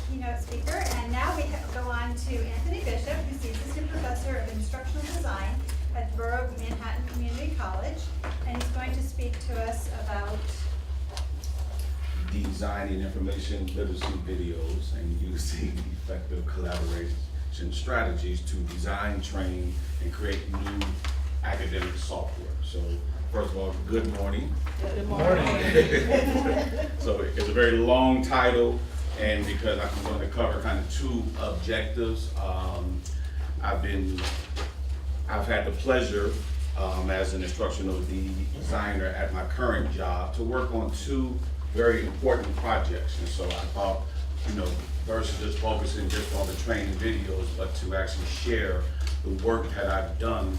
keynote speaker. And now we go on to Anthony Bishop, who's the Assistant Professor of Instructional Design at Borough Manhattan Community College. And he's going to speak to us about designing information literacy videos and using effective collaboration strategies to design, train, and create new academic software. So first of all, good morning. Good morning. So it's a very long title, and because I'm going to cover kind of two objectives, I've had the pleasure as an instructional designer at my current job to work on two very important projects. And so I thought, versus just focusing just on the training videos, but to actually share the work that I've done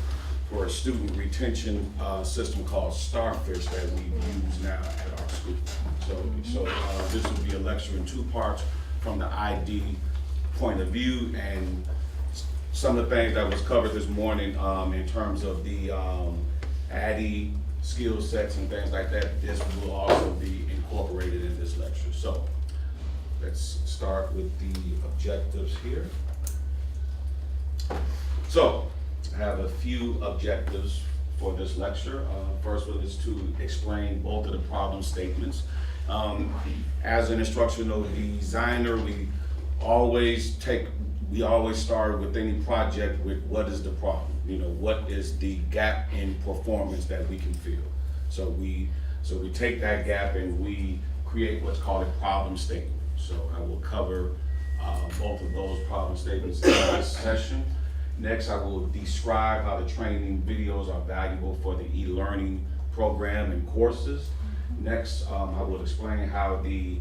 for a student retention system called Starfish that we use now at our school. So this will be a lecture in two parts from the ID point of view, and some of the things that was covered this morning in terms of the ADDIE skill sets and things like that, this will also be incorporated in this lecture. So let's start with the objectives here. So I have a few objectives for this lecture. First one is to explain both of the problem statements. As an instructional designer, we always start with any project with what is the problem? What is the gap in performance that we can feel? So we take that gap and we create what's called a problem statement. So I will cover both of those problem statements in this session. Next, I will describe how the training videos are valuable for the e-learning program and courses. Next, I will explain how the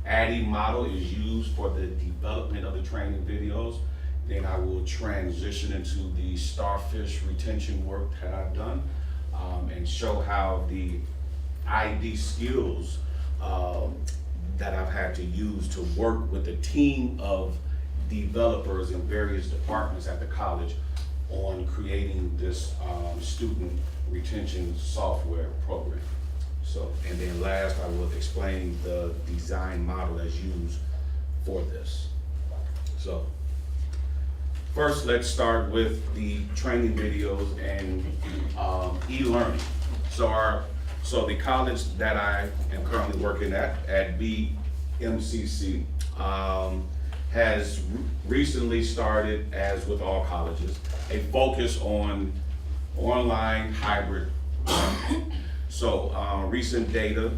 ADDIE model is used for the development of the training videos. Then I will transition into the Starfish retention work that I've done and show how the ID skills that I've had to use to work with a team of developers in various departments at the college on creating this student retention software program. So, and then last, I will explain the design model that's used for this. So, first, let's start with the training videos and e-learning. So the college that I am currently working at BMCC, has recently started, as with all colleges, a focus on online hybrid learning. So recent data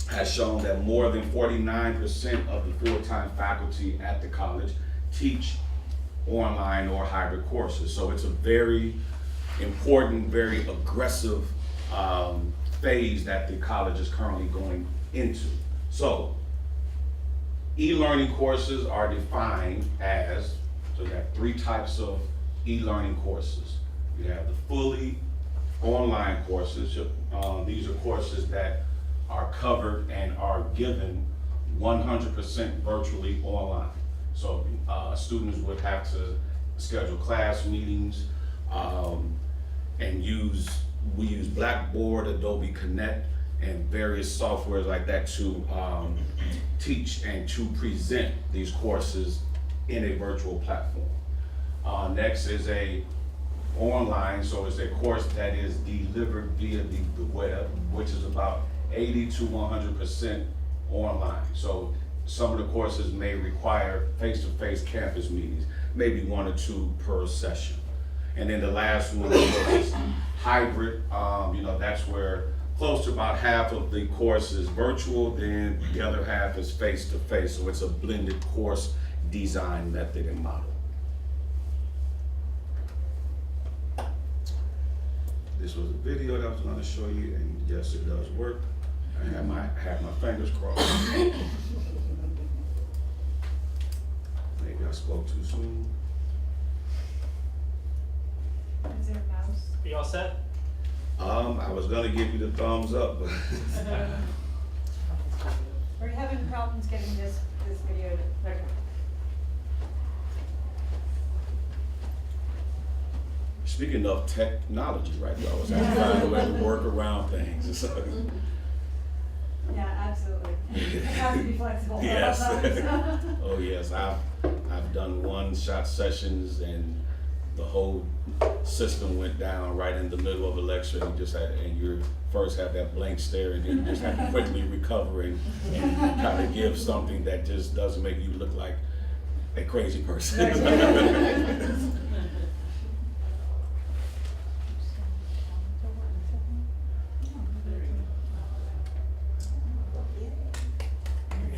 has shown that more than 49% of the full-time faculty at the college teach online or hybrid courses. So it's a very important, very aggressive phase that the college is currently going into. So e-learning courses are defined as, so you have three types of e-learning courses. You have the fully online courses. These are courses that are covered and are given 100% virtually online. So students would have to schedule class meetings and we use Blackboard, Adobe Connect, and various softwares like that to teach and to present these courses in a virtual platform. Next is a online, so it's a course that is delivered via the web, which is about 80 to 100% online. So some of the courses may require face-to-face campus meetings, maybe 1 or 2 per session. And then the last one is hybrid. That's where close to about half of the course is virtual, then the other half is face-to-face. So it's a blended course design method and model. This was a video that I was going to show you, and yes, it does work. I have my fingers crossed. Maybe I spoke too soon. Is there a mouse? Are you all set? I was gonna give you the thumbs up, but We're having problems getting this video to, okay. speaking of technology, right? You always have to find a way to work around things. Yeah, absolutely. It has to be flexible. Yes. Oh yes, I've done one-shot sessions and the whole system went down right in the middle of a lecture, and you first have that blank stare, and then you just have to quickly recover and kind of give something that just doesn't make you look like a crazy person.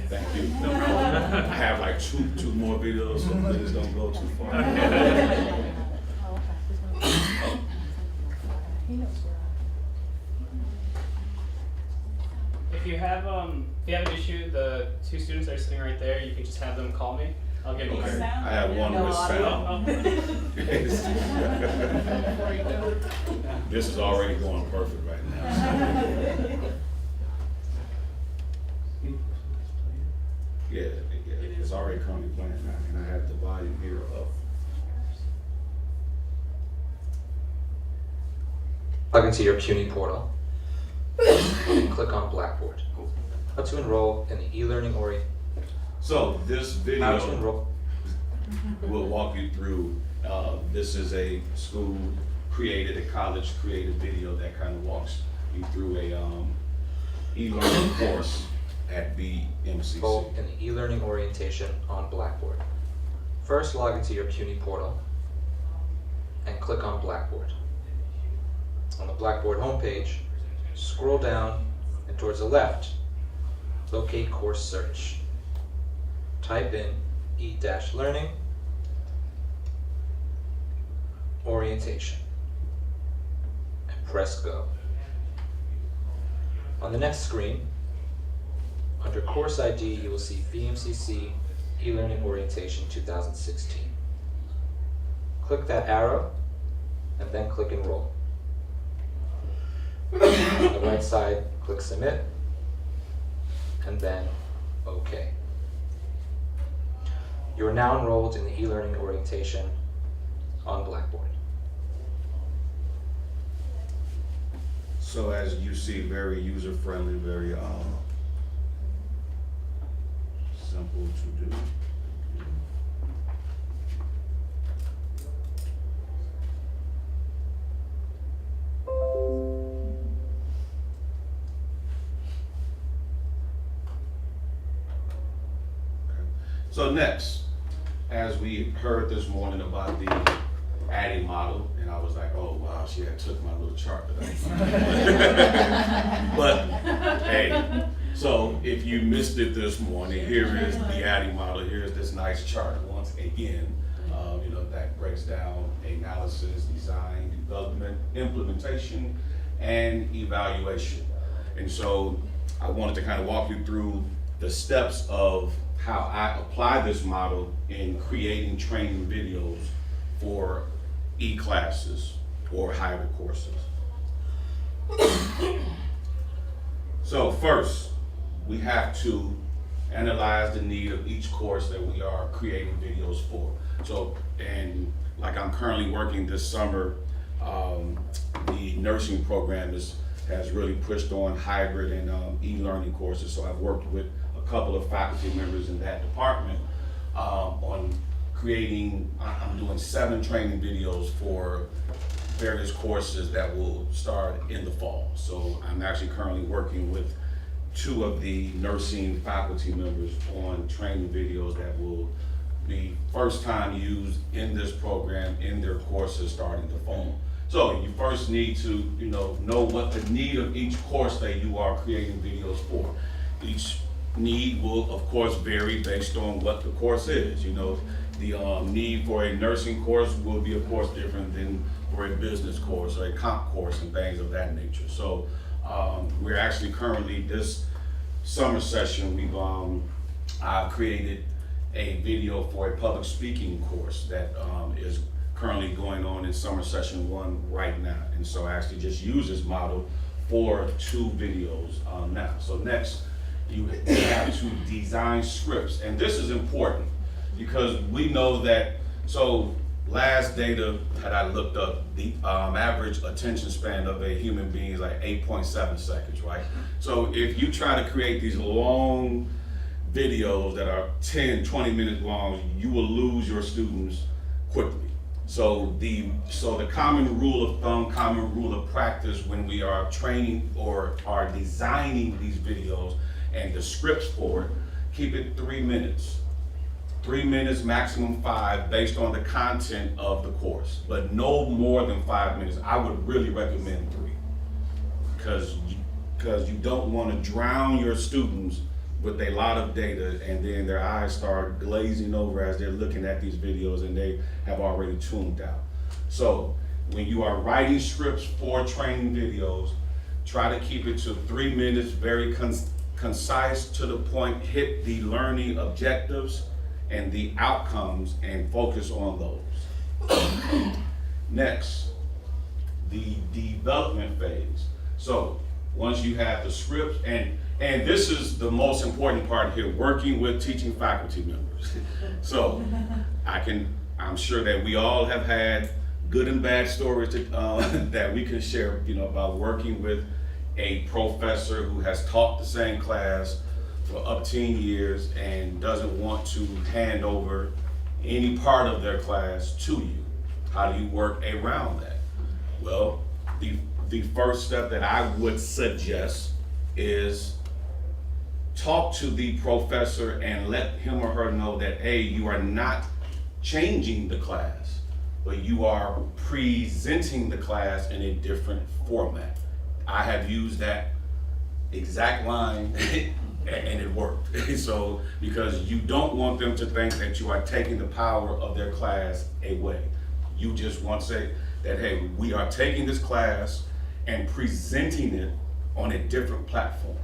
Thank you. No problem. I have like two more videos, so please don't go too far. If you have an issue, the two students that are sitting right there, you can just have them call me. I'll give you Okay. my. I have one No with sound. This is already going perfect right now. Yeah, it's already currently playing now, and I have the volume here up. Log into your CUNY portal and click on Blackboard. How to enroll in the e-learning So this How to video enroll. will walk you through, this is a school created, a college created video that kind of walks you through a e-learning course at BMCC. Enroll in the e-learning orientation on Blackboard. First, log into your CUNY portal and click on Blackboard. On the Blackboard homepage, scroll down and towards the left, locate course search. Type in E-learning orientation and press go. On the next screen, under course ID, you will see BMCC e-learning orientation 2016. Click that arrow and then click enroll. On the right side, click submit and then OK. You are now enrolled in the e-learning orientation on Blackboard. So as you see, very user-friendly, very simple to do. So next, as we heard this morning about the ADDIE model, and I was like, oh wow, she had took my little chart that I But hey, so if you missed it this morning, here is the ADDIE model. Here's this nice chart once again, that breaks down analysis, design, development, implementation, and evaluation. And so I wanted to kind of walk you through the steps of how I apply this model in creating training videos for e-classes or hybrid courses. So first, we have to analyze the need of each course that we are creating videos for. So, and like I'm currently working this summer, the nursing program has really pushed on hybrid and e-learning courses. So I've worked with a couple of faculty members in that department on creating, I'm doing 7 training videos for various courses that will start in the fall. So I'm actually currently working with 2 of the nursing faculty members on training videos that will be first time used in this program in their courses starting the fall. So you first need to know what the need of each course that you are creating videos for. Each need will of course vary based on what the course is. The need for a nursing course will be of course different than for a business course or a comp course and things of that nature. So we're actually currently, this summer session, I've created a video for a public speaking course that is currently going on in summer session 1 right now. And so I actually just use this model for 2 videos now. So next, you have to design scripts. And this is important because we know that, so last data that I looked up, the average attention span of a human being is like 8.7 seconds, right? So if you try to create these long videos that are 10, 20 minutes long, you will lose your students quickly. So the common rule of thumb, common rule of practice when we are training or are designing these videos and the scripts for it, keep it 3 minutes. 3 minutes, maximum 5, based on the content of the course, but no more than 5 minutes. I would really recommend 3, because you don't want to drown your students with a lot of data and then their eyes start glazing over as they're looking at these videos and they have already tuned out. So when you are writing scripts for training videos, try to keep it to 3 minutes, very concise, to the point, hit the learning objectives and the outcomes and focus on those. Next, the development phase. So once you have the scripts, and this is the most important part here, working with teaching faculty members. So I'm sure that we all have had good and bad stories that we can share, about working with a professor who has taught the same class for up to 10 years and doesn't want to hand over any part of their class to you. How do you work around that? Well, the first step that I would suggest is talk to the professor and let him or her know that, hey, you are not changing the class, but you are presenting the class in a different format. I have used that exact line and it worked. So, because you don't want them to think that you are taking the power of their class away. You just want to say that, hey, we are taking this class and presenting it on a different platform.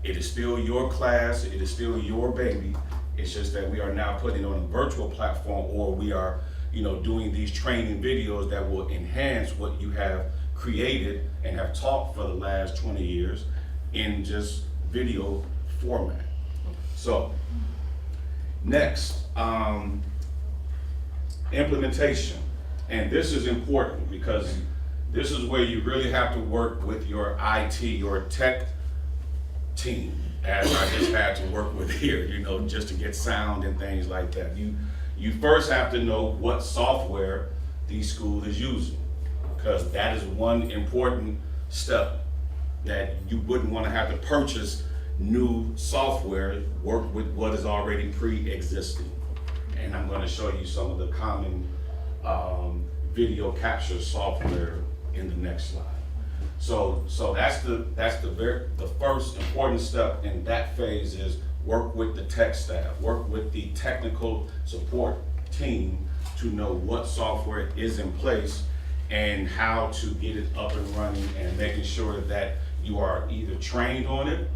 It is still your class, it is still your baby. It's just that we are now putting it on a virtual platform, or we are, doing these training videos that will enhance what you have created and have taught for the last 20 years in just video format. So, next, implementation. And this is important because this is where you really have to work with your IT, your tech team, as I just had to work with here, just to get sound and things like that. You first have to know what software the school is using, because that is one important step, that you wouldn't want to have to purchase new software. Work with what is already pre-existing. And I'm going to show you some of the common video capture software in the next slide. So that's the first important step in that phase, is work with the tech staff, work with the technical support team to know what software is in place and how to get it up and running, and making sure that you are either trained on it,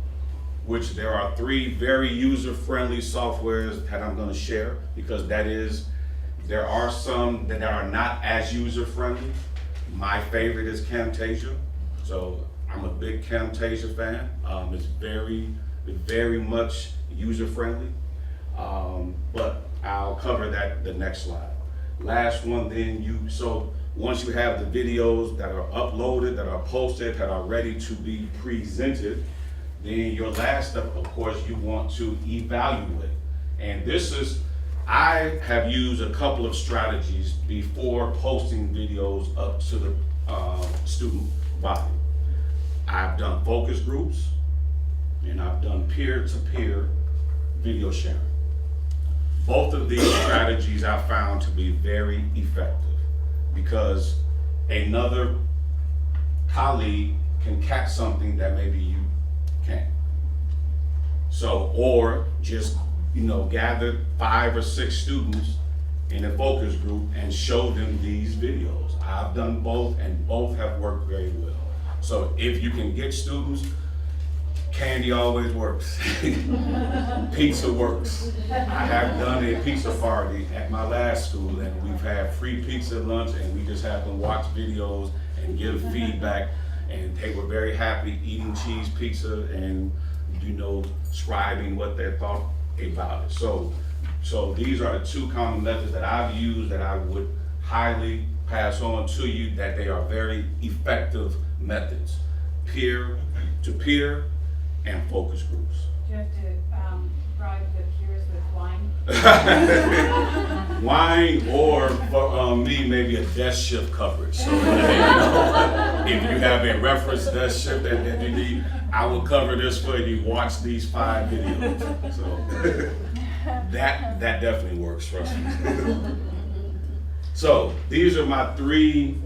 which there are 3 very user-friendly softwares that I'm going to share, because there are some that are not as user-friendly. My favorite is Camtasia. So I'm a big Camtasia fan. It's very much user-friendly, but I'll cover that the next slide. Last one, then so once you have the videos that are uploaded, that are posted, that are ready to be presented, then your last step, of course, you want to evaluate. And I have used a couple of strategies before posting videos up to the student body. I've done focus groups, and I've done peer-to-peer video sharing. Both of these strategies I found to be very effective, because another colleague can catch something that maybe you can't. So, or just, gather 5 or 6 students in a focus group and show them these videos. I've done both, and both have worked very well. So if you can get students, candy always works. Pizza works. I have done a pizza party at my last school, and we've had free pizza lunch, and we just have them watch videos and give feedback, and they were very happy eating cheese pizza and, scribing what they thought about it. So these are the 2 common methods that I've used that I would highly pass on to you that they are very effective methods, peer to peer and focus groups. Do you have to bribe the peers with wine? Wine, or for me, maybe a desk shift coverage. So if you have a reference desk shift that you need, I will cover this for you. Watch these 5 videos. So that definitely works, trust me. So these are my 3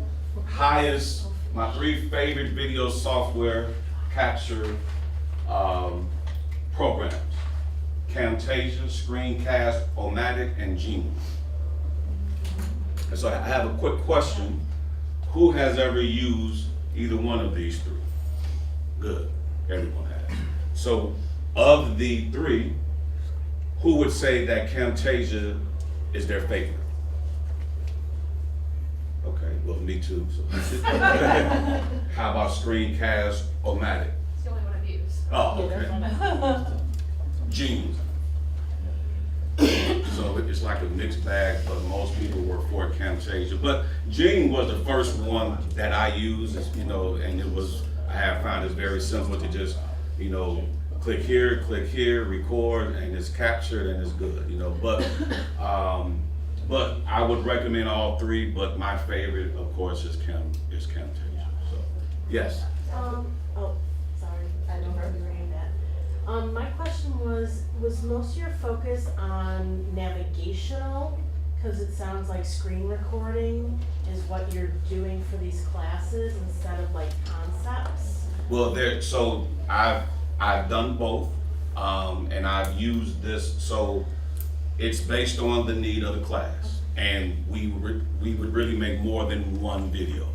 favorite video software capture programs: Camtasia, Screencast, Omatic, and Genius. And so I have a quick question. Who has ever used either one of these 3? Good, everyone has. So of the 3, who would say that Camtasia is their favorite? Okay, well, me too. So. How about Screencast, Omatic? It's the only one I've used. Oh, okay. Genius. So it's like a mixed bag, but most people were for Camtasia. But Gene was the first one that I used, and I have found it's very simple to just, click here, record, and it's captured and it's good, But I would recommend all 3, but my favorite, of course, is Camtasia. So, yes. Oh, sorry, I know where we were aimed at. My question was most of your focus on navigational? Because it sounds like screen recording is what you're doing for these classes instead of like concepts? Well, so I've done both, and I've used this, so it's based on the need of the class, and we would really make more than one video,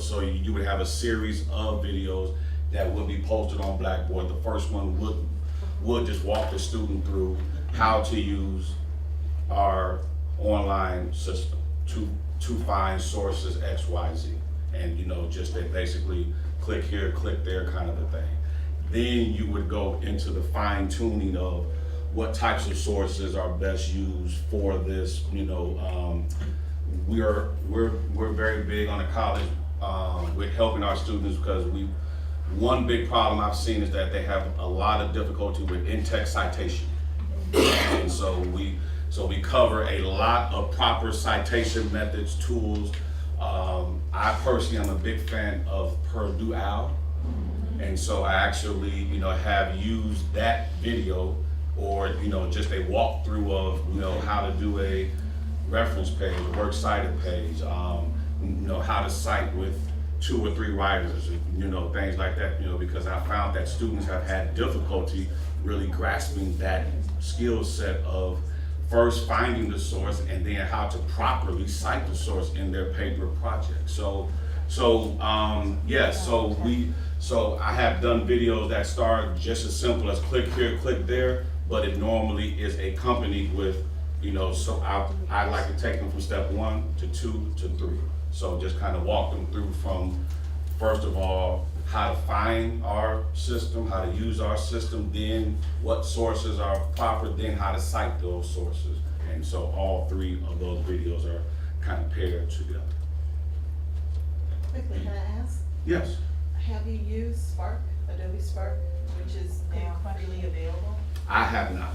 so you would have a series of videos that would be posted on Blackboard. The first one would just walk the student through how to use our online system to find sources X, Y, Z, and just they basically click here, click there kind of a thing. Then you would go into the fine tuning of what types of sources are best used for this. We're very big on the college with helping our students, because one big problem I've seen is that they have a lot of difficulty with in-text citation, and so we cover a lot of proper citation methods, tools. I personally am a big fan of Purdue OWL, and so I actually have used that video, or just a walkthrough of how to do a reference page, a works cited page, how to cite with 2 or 3 writers, things like that, because I found that students have had difficulty really grasping that skill set of first finding the source and then how to properly cite the source in their paper project. So I have done videos that start just as simple as click here, click there, but it normally is accompanied with, so I like to take them from step 1 to 2 to 3. So just kind of walk them through from, first of all, how to find our system, how to use our system, then what sources are proper, then how to cite those sources. And so all 3 of those videos are kind of paired together. Quickly, can I ask? Yes. Have you used Spark, Adobe Spark, which is now freely available? I have not.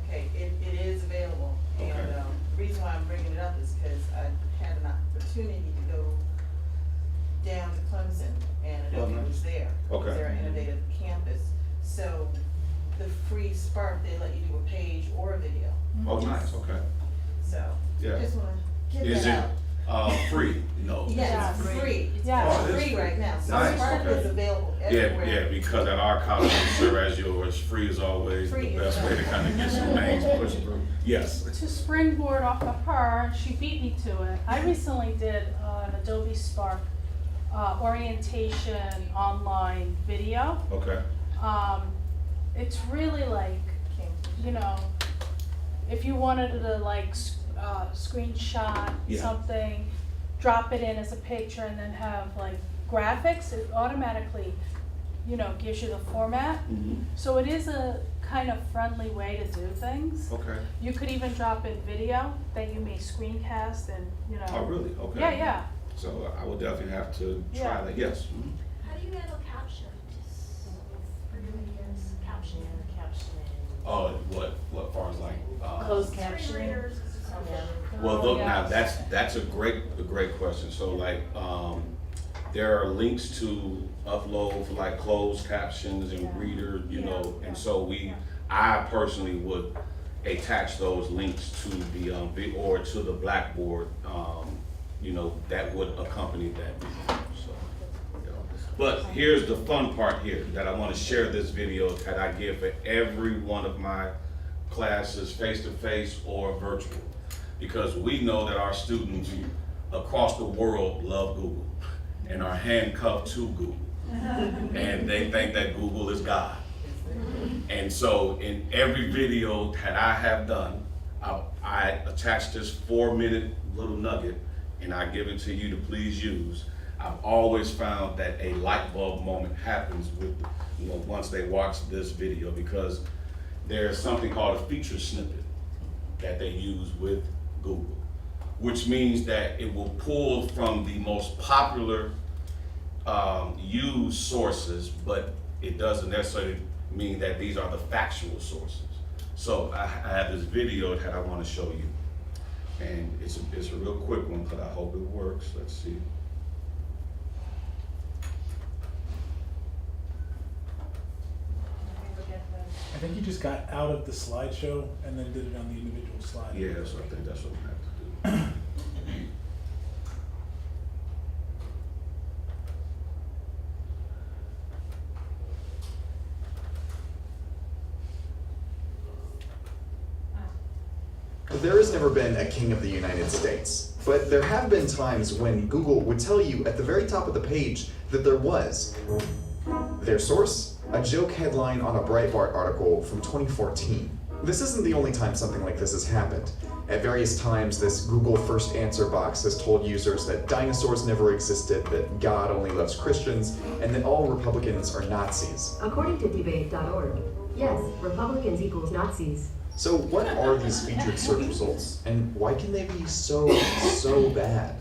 Okay, it is available. And Okay. the reason why I'm bringing it up is because I had an opportunity to go down to Clemson, and Adobe nice. was there. Okay. It was their innovative campus. So the free Spark, they let you do a page or a video. Oh, nice, okay. So Yeah. just want to get Is that it out. free? No. Yeah, it's free. Yeah. Oh, it It's is free right now. So Nice, Spark okay. is available everywhere. Yeah, because at our college, I'm sure as yours, free is always Free the is best way to kind of get some names pushed through. Yes. To springboard off of her, she beat me to it. I recently did an Adobe Spark orientation online video. Okay. It's really like, if you wanted to like screenshot Yeah. something, drop it in as a picture and then have like graphics, it automatically, gives you the format. Mhm. So it is a kind of friendly way to do things. Okay. You could even drop in video that you may screencast and, you know. Oh, really? Okay. Yeah. So I will definitely have to try Yeah. that, yes. Mhm. How do you handle captions for your videos? Captioning. Oh, what far as like, Closed Screen captioning. readers. well, look, now, Yeah. that's a great question. So like, there are links to upload for like closed captions and reader, you know, and so I personally would attach those links to the, or to the Blackboard, you know, that would accompany that video, so. You know. But here's the fun part here, that I wanna share this video that I give for every one of my classes, face-to-face or virtual. Because we know that our students across the world love Google and are handcuffed to Google. And they think that Google is God. And so in every video that I have done, I attach this 4-minute little nugget and I give it to you to please use. I've always found that a light bulb moment happens with, you know, once they watch this video, because there's something called a feature snippet that they use with Google, which means that it will pull from the most popular used sources, but it doesn't necessarily mean that these are the factual sources. So I have this video that I want to show you, and it's a real quick one, but I hope it works. Let's see. I think you just got out of the slideshow and then did it on the individual slide. Yeah, so I think that's what we have to do. There has never been a king of the United States, but there have been times when Google would tell you at the very top of the page that there was. Their source? A joke headline on a Breitbart article from 2014. This isn't the only time something like this has happened. At various times, this Google first answer box has told users that dinosaurs never existed, that God only loves Christians, and that all Republicans are Nazis. According to debate.org, yes, Republicans equals Nazis. So what are these featured search results, and why can they be so bad?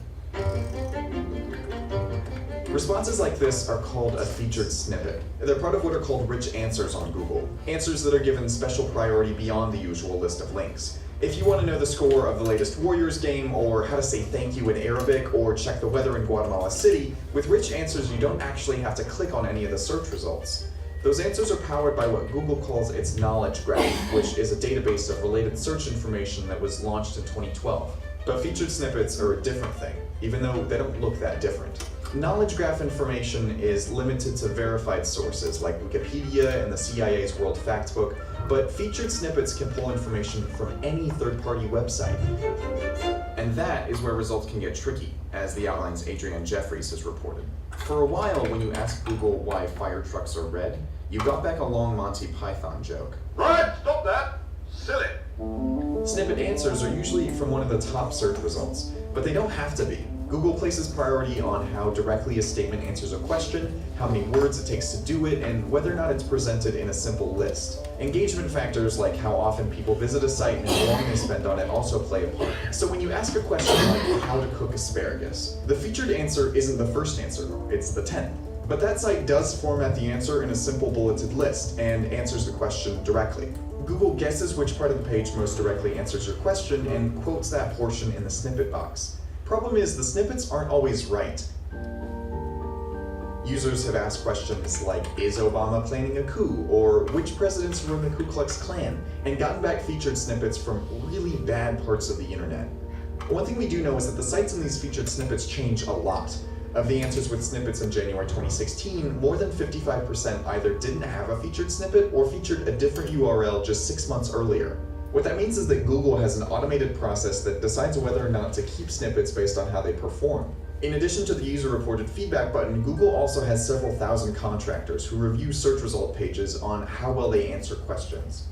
Responses like this are called a featured snippet. They're part of what are called rich answers on Google, answers that are given special priority beyond the usual list of links. If you want to know the score of the latest Warriors game, or how to say thank you in Arabic, or check the weather in Guatemala City, with rich answers you don't actually have to click on any of the search results. Those answers are powered by what Google calls its knowledge graph, which is a database of related search information that was launched in 2012. But featured snippets are a different thing, even though they don't look that different. Knowledge graph information is limited to verified sources like Wikipedia and the CIA's World Factbook, but featured snippets can pull information from any third-party website. And that is where results can get tricky, as the Outline's Adrienne Jeffries has reported. For a while, when you asked Google why fire trucks are red, you got back a long Monty Python joke. Right, stop that! Silly! Snippet answers are usually from one of the top search results, but they don't have to be. Google places priority on how directly a statement answers a question, how many words it takes to do it, and whether or not it's presented in a simple list. Engagement factors like how often people visit a site and how long they spend on it also play a part. So when you ask a question like how to cook asparagus, the featured answer isn't the first answer, it's the 10th. But that site does format the answer in a simple bulleted list and answers the question directly. Google guesses which part of the page most directly answers your question and quotes that portion in the snippet box. Problem is, the snippets aren't always right. Users have asked questions like, is Obama planning a coup? Or which presidents were in the Ku Klux Klan? And gotten back featured snippets from really bad parts of the internet. One thing we do know is that the sites in these featured snippets change a lot. Of the answers with snippets in January 2016, more than 55% either didn't have a featured snippet or featured a different URL just 6 months earlier. What that means is that Google has an automated process that decides whether or not to keep snippets based on how they perform. In addition to the user-reported feedback button, Google also has several thousand contractors who review search result pages on how well they answer questions.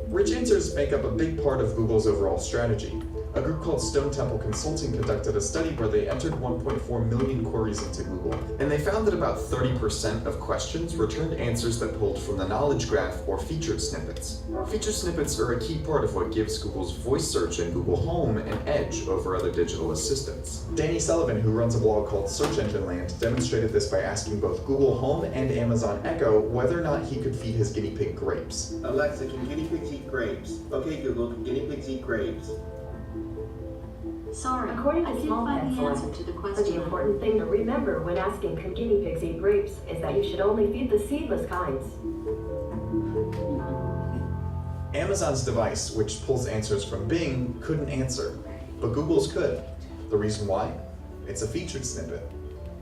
Rich answers make up a big part of Google's overall strategy. A group called Stone Temple Consulting conducted a study where they entered 1.4 million queries into Google, and they found that about 30% of questions returned answers that pulled from the knowledge graph or featured snippets. Featured snippets are a key part of what gives Google's voice search and Google Home an edge over other digital assistants. Danny Sullivan, who runs a blog called Search Engine Land, demonstrated this by asking both Google Home and Amazon Echo whether or not he could feed his guinea pig grapes. Alexa, can guinea pigs eat grapes? Okay, Google, can guinea pigs eat grapes? Sorry, according to small pet science, the important thing to remember when asking can guinea pigs eat grapes is that you should only feed the seedless kinds. Amazon's device, which pulls answers from Bing, couldn't answer, but Google's could. The reason why? It's a featured snippet.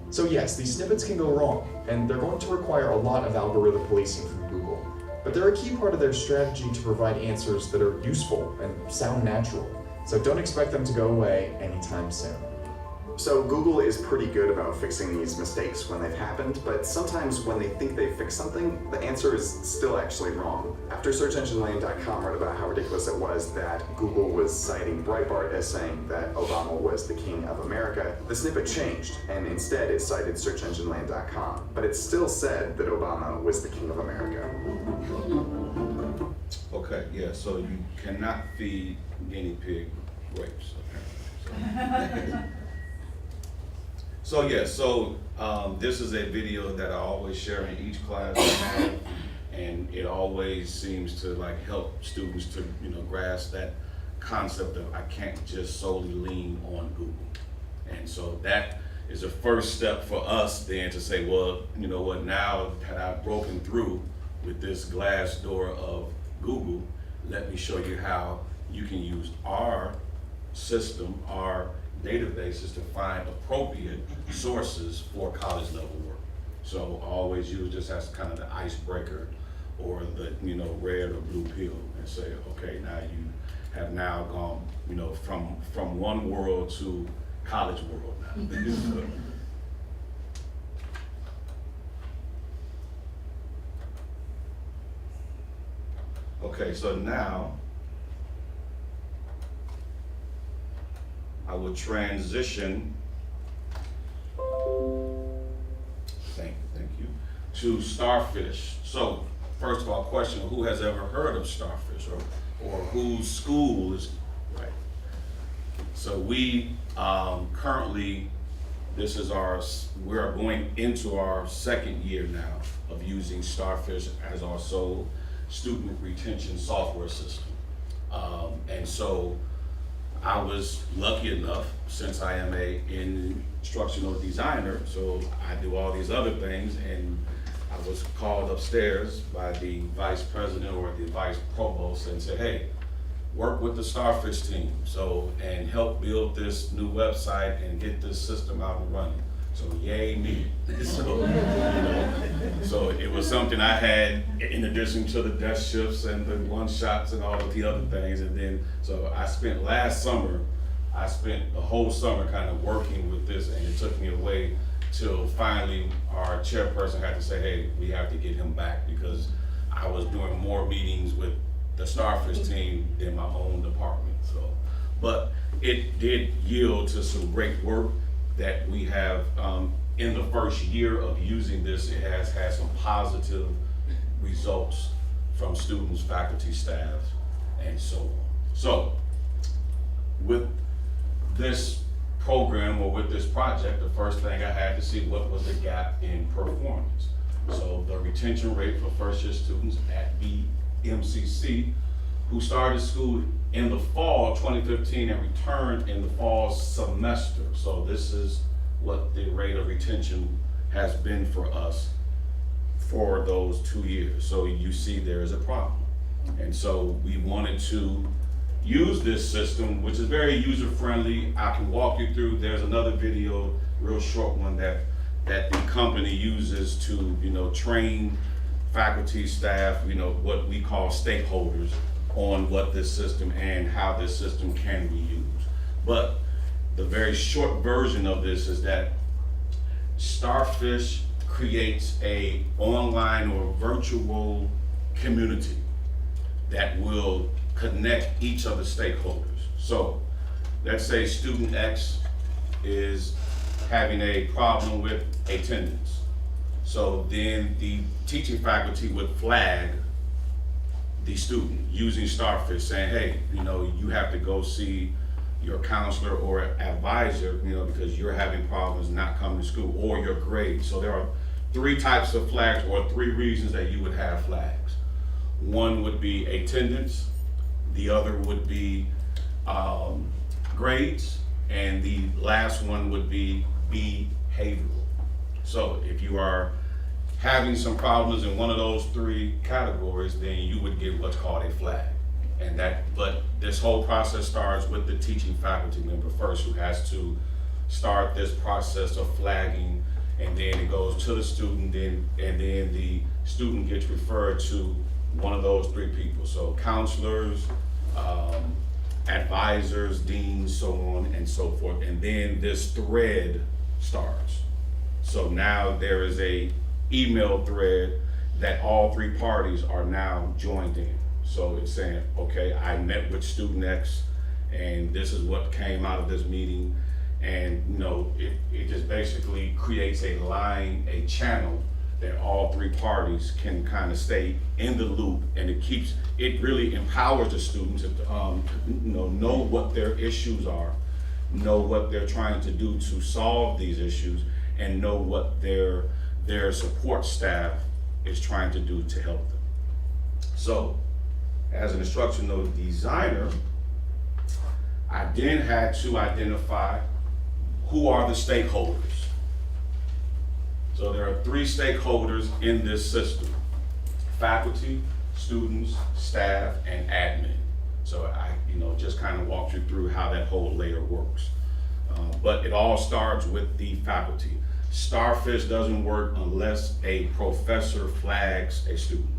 So yes, these snippets can go wrong, and they're going to require a lot of algorithm policing from Google, but they're a key part of their strategy to provide answers that are useful and sound natural. So don't expect them to go away anytime soon. So Google is pretty good about fixing these mistakes when they've happened, but sometimes when they think they fixed something, the answer is still actually wrong. After SearchEngineLand.com wrote about how ridiculous it was that Google was citing Breitbart as saying that Obama was the king of America, the snippet changed, and instead it cited SearchEngineLand.com. But it still said that Obama was the king of America. Okay, yeah, so you cannot feed guinea pig grapes, apparently. So this is a video that I always share in each class I have, and it always seems to like help students to grasp that concept of I can't just solely lean on Google. And so that is the first step for us then to say, well, you know what, now that I've broken through with this glass door of Google, let me show you how you can use our system, our databases to find appropriate sources for college level work. So I always use this as kind of the icebreaker or the red or blue pill and say, okay, now you have now gone from one world to college world now. Okay, so now I will transition, thank you, to starfish. So first of all, question, who has ever heard of starfish or whose school is, right? So we currently, we're going into our second year now of using starfish as our sole student retention software system. And so I was lucky enough, since I am an instructional designer, so I do all these other things, and I was called upstairs by the vice president or the vice provost and said, hey, work with the Starfish team and help build this new website and get this system out and running. So yay me. So it was something I had in addition to the desk shifts and the one-shots and all of the other things. And then, so I spent the whole summer kind of working with this, and it took me away till finally our chairperson had to say, hey, we have to get him back, because I was doing more meetings with the Starfish team than my own department. So, but it did yield to some great work that we have in the first year of using this. It has had some positive results from students, faculty, staff, and so on. So with this program or with this project, the first thing I had to see what was the gap in performance. So the retention rate for first year students at BMCC who started school in the fall 2015 and returned in the fall semester. So this is what the rate of retention has been for us for those 2 years. So you see there is a problem. And so we wanted to use this system, which is very user-friendly. I can walk you through, there's another video, real short one, that the company uses to train faculty, staff, what we call stakeholders on what this system and how this system can be used. But the very short version of this is that Starfish creates a online or virtual community that will connect each of the stakeholders. So let's say student X is having a problem with attendance. So then the teaching faculty would flag the student using Starfish, saying, hey, you know, you have to go see your counselor or advisor, you know, because you're having problems not coming to school, or your grade. So there are 3 types of flags, or 3 reasons that you would have flags. One would be attendance, the other would be grades, and the last one would be behavioral. So if you are having some problems in one of those 3 categories, then you would get what's called a flag. And but this whole process starts with the teaching faculty member first, who has to start this process of flagging, and then it goes to the student, and then the student gets referred to one of those 3 people. So counselors, advisors, deans, so on and so forth. And then this thread starts. So now there is a email thread that all 3 parties are now joined in. So it's saying, okay, I met with student X, and this is what came out of this meeting. And you know, it just basically creates a line, a channel that all 3 parties can kind of stay in the loop, and it really empowers the students to know what their issues are, know what they're trying to do to solve these issues, and know what their support staff is trying to do to help them. So, as an instructional designer, I then had to identify who are the stakeholders. So there are 3 stakeholders in this system: faculty, students, staff, and admin. So I just kind of walked you through how that whole layer works. But it all starts with the faculty. Starfish doesn't work unless a professor flags a student.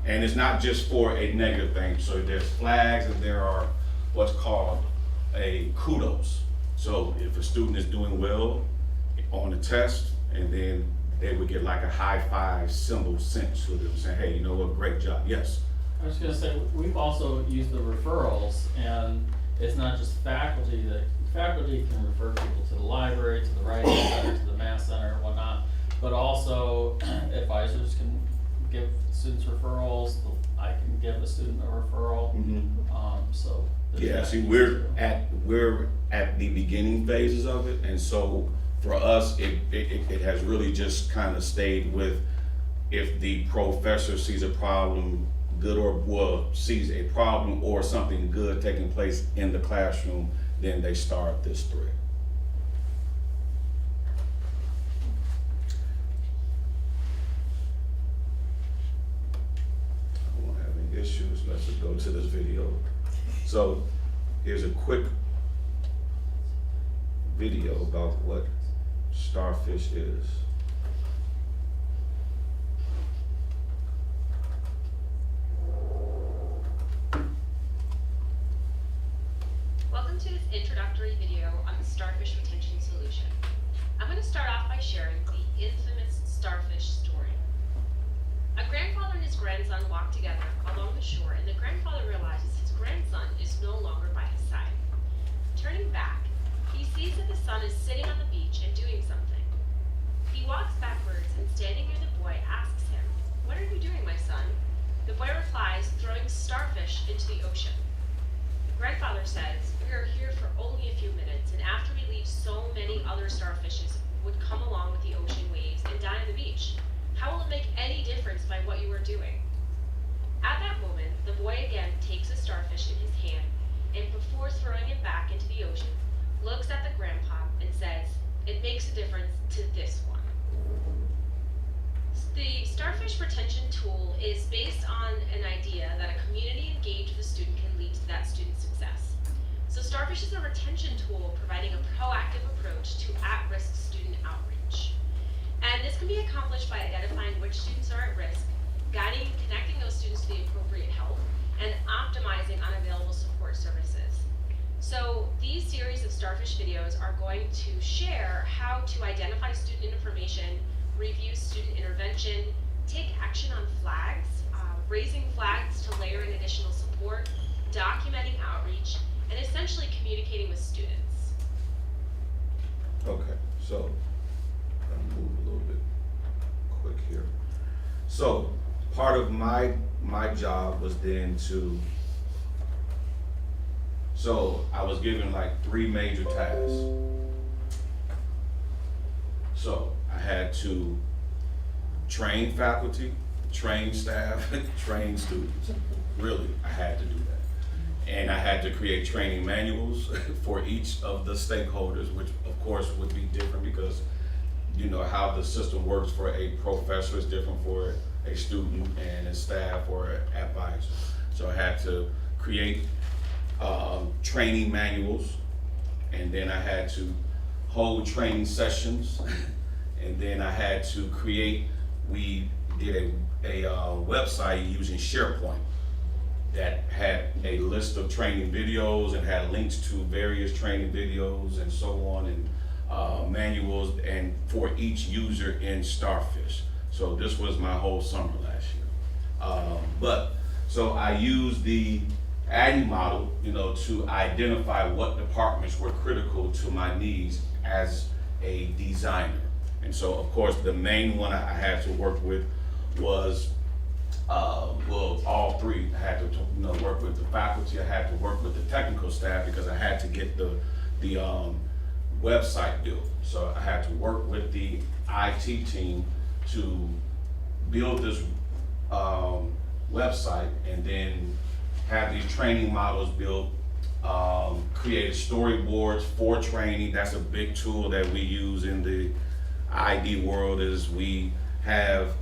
And it's not just for a negative thing. So there's flags, and there are what's called a kudos. So if a student is doing well on a test, and then they would get like a high five symbol sent to them saying, hey, you know what, great job. Yes? I was gonna say, we've also used the referrals, and it's not just faculty. The faculty can refer people to the library, to the writing center, to the math center, and whatnot, but also advisors can give students referrals. I can give a student a referral. So yeah, see, we're at the beginning phases of it, and so for us, it has really just kind of stayed with, if the professor sees a problem, sees a problem or something good taking place in the classroom, then they start this thread. I won't have any issues. Let's just go to this video. So here's a quick video about what Starfish is. Welcome to this introductory video on the Starfish retention solution. I'm going to start off by sharing the infamous Starfish story. A grandfather and his grandson walk together along the shore, and the grandfather realizes his grandson is no longer by his side. Turning back, he sees that the son is sitting on the beach and doing something. He walks backwards, and standing near the boy asks him, "What are you doing, my son?" The boy replies, "Throwing starfish into the ocean." The grandfather says, "We are here for only a few minutes, and after we leave, so many other starfishes would come along with the ocean waves and die on the beach. How will it make any difference by what you are doing?" At that moment, the boy again takes a starfish in his hand, and before throwing it back into the ocean, looks at the grandpa and says, "It makes a difference to this one." The Starfish retention tool is based on an idea that a community engaged with a student can lead to that student's success. So Starfish is a retention tool providing a proactive approach to at-risk student outreach. And this can be accomplished by identifying which students are at risk, guiding and connecting those students to the appropriate help, and optimizing unavailable support services. So these series of Starfish videos are going to share how to identify student information, review student intervention, take action on flags, raising flags to layer in additional support, documenting outreach, and essentially communicating with students. Okay, so I'll move a little bit quick here. So part of my job was then so I was given like 3 major tasks. So I had to train faculty, train staff, train students. Really, I had to do that. And I had to create training manuals for each of the stakeholders, which of course would be different because you know how the system works for a professor is different for a student and a staff or an advisor. So I had to create training manuals, and then I had to hold training sessions, and then I had to create, we did a website using SharePoint that had a list of training videos and had links to various training videos and so on, and manuals and for each user in Starfish. So this was my whole summer last year. So I used the ADDIE model, you know, to identify what departments were critical to my needs as a designer. And so, of course, the main one I had to work with was, well, all 3. I had to work with the faculty, I had to work with the technical staff because I had to get the website built. So I had to work with the IT team to build this website and then have these training models built, create storyboards for training. That's a big tool that we use in the ID world, is we have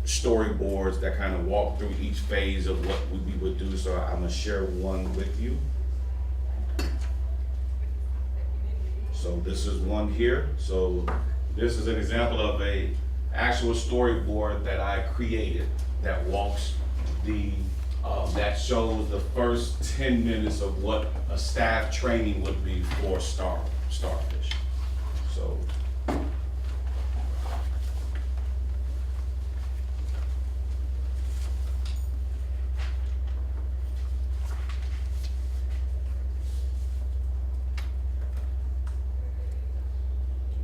storyboards that kind of walk through each phase of what we would do. So I'm gonna share one with you. So this is one here. So this is an example of a actual storyboard that I created that walks that shows the first 10 minutes of what a staff training would be for Starfish. So. And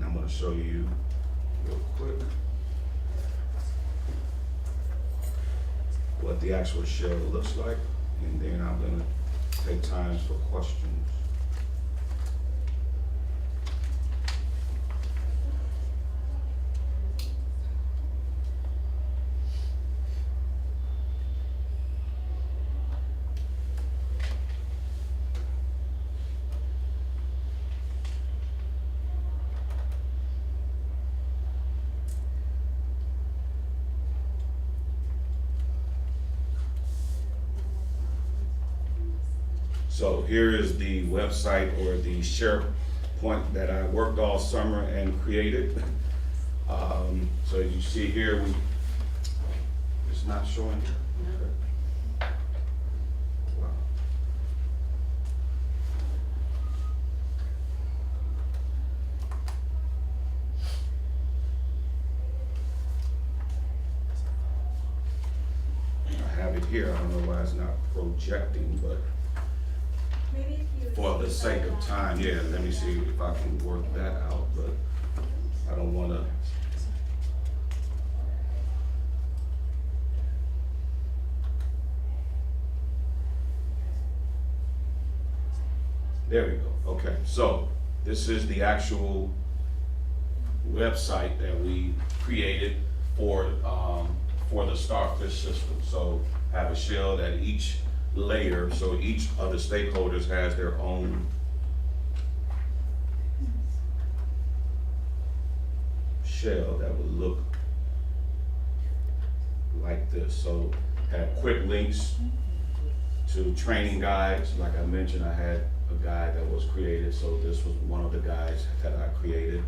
I'm going to show you real quick what the actual shell looks like, and then I'm going to take time for questions. So here is the website or the SharePoint that I worked all summer and created. So you see here, it's not showing here. Okay. Wow. I have it here. I don't know why it's not projecting, but for the sake of time, yeah, let me see if I can work that out, but I don't want to. There we go. Okay, so this is the actual website that we created for the Starfish system. So I have a shell that each layer, so each of the stakeholders has their own shell that would look like this. So have quick links to training guides. Like I mentioned, I had a guide that was created, so this was one of the guides that I created.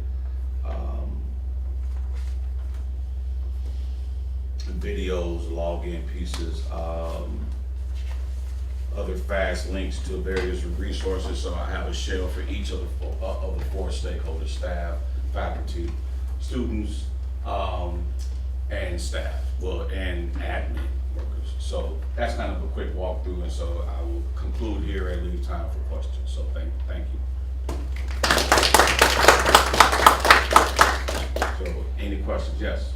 Videos, login pieces, other fast links to various resources. So I have a shell for each of the 4 stakeholders: staff, faculty, students, and staff, well, and admin workers. So that's kind of a quick walkthrough, and so I will conclude here and leave time for questions. So thank you. So any questions? Yes.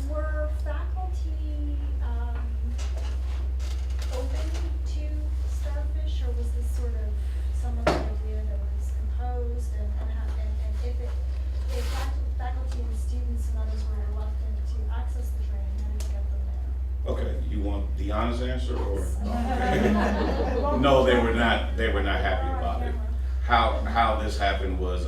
Were faculty open to Starfish, or was this sort of someone's idea that was imposed, and if faculty and students and others were reluctant to access the training, how did you get them there? Okay, you want the honest answer or? No, they were not happy about it. How this happened was,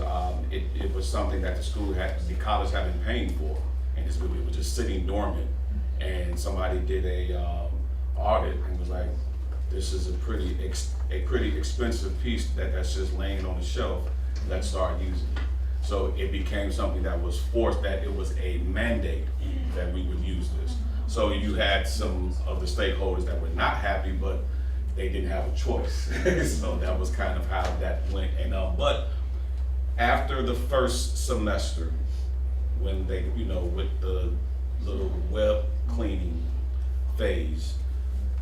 it was something that the college had been paying for, and it was just sitting dormant. And somebody did a audit and was like, this is a pretty expensive piece that's just laying on the shelf. Let's start using it. So it became something that was forced, that it was a mandate that we would use this. So you had some of the stakeholders that were not happy, but they didn't have a choice. So that was kind of how that went. And but after the first semester, when they, with the little web cleaning phase,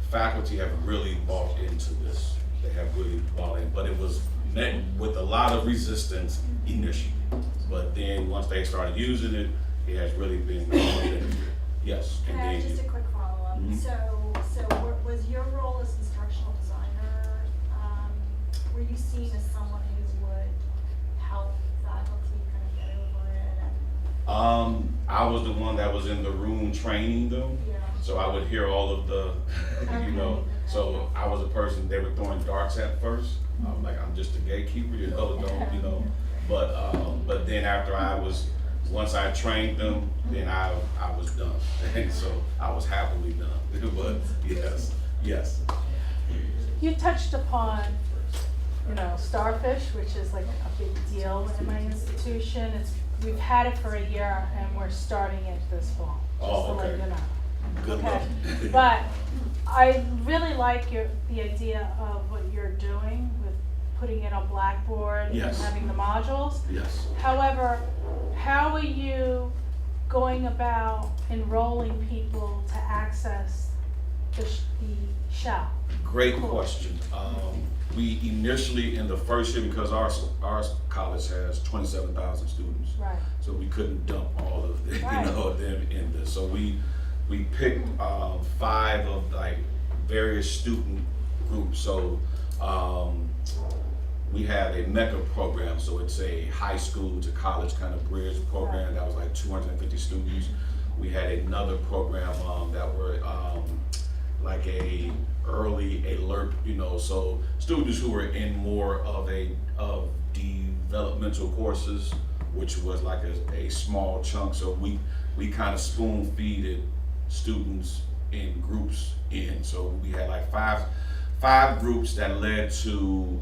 faculty have really bought into this. They have really bought in, but it was met with a lot of resistance initially. But then once they started using it, it has really been yes. Can I have just a quick follow-up? Mm-hmm. So was your role as instructional designer, were you seen as someone who would help faculty kind of get over it? And I was the one that was in the room training them. Yeah. So I would hear all of the, so I was a person they were throwing darts at first. I was like, I'm just a gatekeeper, but then after once I trained them, then I was done. And so I was happily done. But yes. You touched upon, Starfish, which is like a big deal in my institution. We've had it for a year and we're starting it this fall, just to let you know. Good Okay, luck. but I really like the idea of what you're doing with putting it on Blackboard and Yes. having the modules. Yes. However, how are you going about enrolling people to access the shell? Great question. We initially in the first year, because our college has 27,000 students, Right. so we couldn't dump all of them, Right. them in this. So we picked 5 of like various student groups. So we have a MECA program, so it's a high school to college kind of bridge program that was like 250 students. We had another program that were like a early alert, so students who were in more of developmental courses, which was like a small chunk. So we kind of spoon feeded students in groups in. So we had like five groups that led to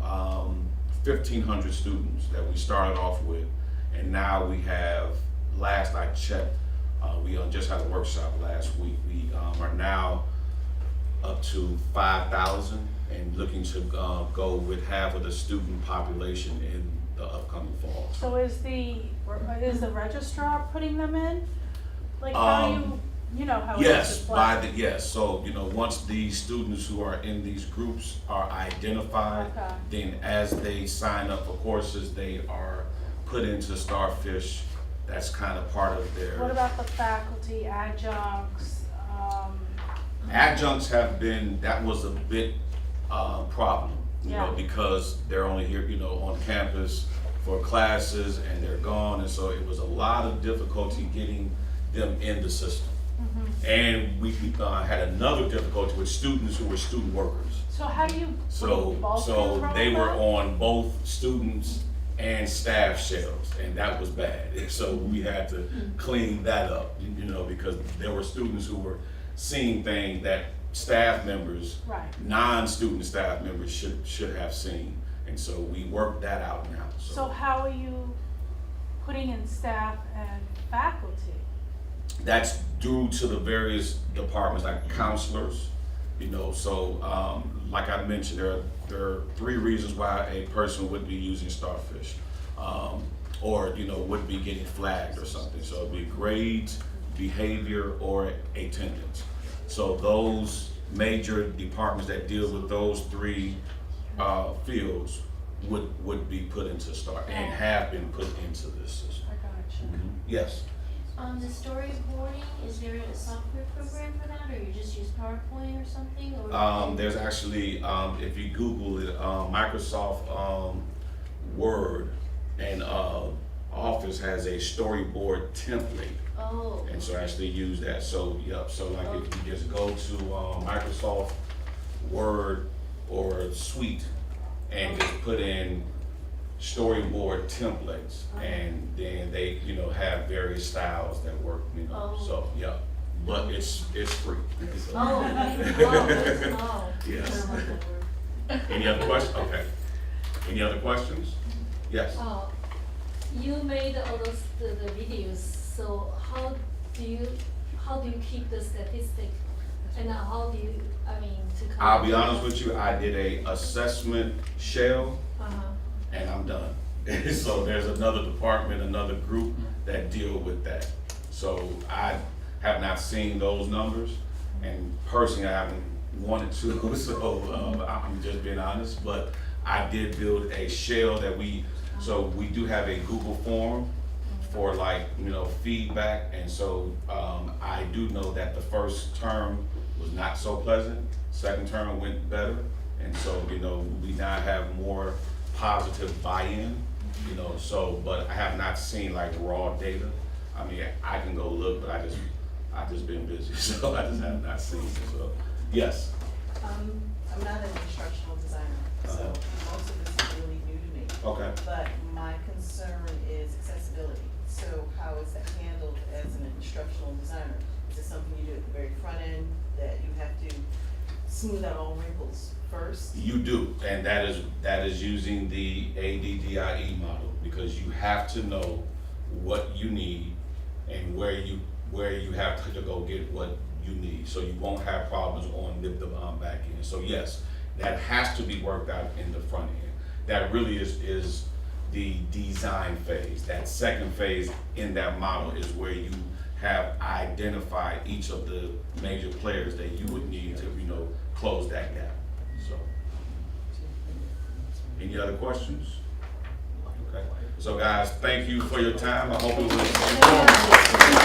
1,500 students that we started off with, and now we have, last I checked, we just had a workshop last week. We are now up to 5,000 and looking to go with half of the student population in the upcoming fall. So is the registrar putting them in? Like how how it is Yes, with by Blackboard? yes. So once the students who are in these groups are identified, Okay. then as they sign up for courses, they are put into Starfish. That's kind of part of their. What about the faculty, adjuncts? Adjuncts that was a bit problem, Yeah. because they're only here, on campus for classes and they're gone, and so it was a lot of difficulty getting them in the system. Mm-hmm. And we had another difficulty with students who were student workers. So how do you So they were on both students and staff shells, and that was bad. So we had to clean that up, because there were students who were seeing things that staff members, Right. non-student staff members should have seen. And so we worked that out now. So how are you putting in staff and faculty? That's due to the various departments, like counselors, so like I mentioned, there are 3 reasons why a person would be using Starfish, or would be getting flagged or something. So it'd be grades, behavior, or attendance. So those major departments that deal with those three fields would be put into STAR and have been put into this system. I got you. Yes. The storyboarding, is there a software program for that, or you just use PowerPoint or something, or? There's actually, if you Google it, Microsoft Word and Office has a storyboard template. Oh. And so I actually use that. So, yep, so like if you just go to Microsoft Word or Suite and just put in storyboard templates, and then they, have various styles that work, so, yeah. But it's free. So. Oh. Yes. Any other questions? Okay. Any other questions? Yes. You made all those the videos. So how do you keep the statistic, and how do you to? I'll be honest with you. I did a assessment shell, and I'm done. So there's another department, another group that deal with that. So I have not seen those numbers, and personally I haven't wanted to. So I'm just being honest. But I did build a shell that we do have a Google form for feedback, and so I do know that the first term was not so pleasant. Second term went better, and so we now have more positive buy-in. But I have not seen raw data. I mean, I can go look, but I just been busy, so I just have not seen it. So yes. I'm not an instructional designer, so most of this is really new to me. Okay. But my concern is accessibility. So how is that handled as an instructional designer? Is it something you do at the very front end that you have to smooth out all wrinkles first? You do, and that is using the ADDIE model, because you have to know what you need and where you have to go get what you need, so you won't have problems on the back end. So yes, that has to be worked out in the front end. That really is the design phase. That second phase in that model is where you have identified each of the major players that you would need to, close that gap. So, any other questions? Okay. So guys, thank you for your time. I hope it was informative.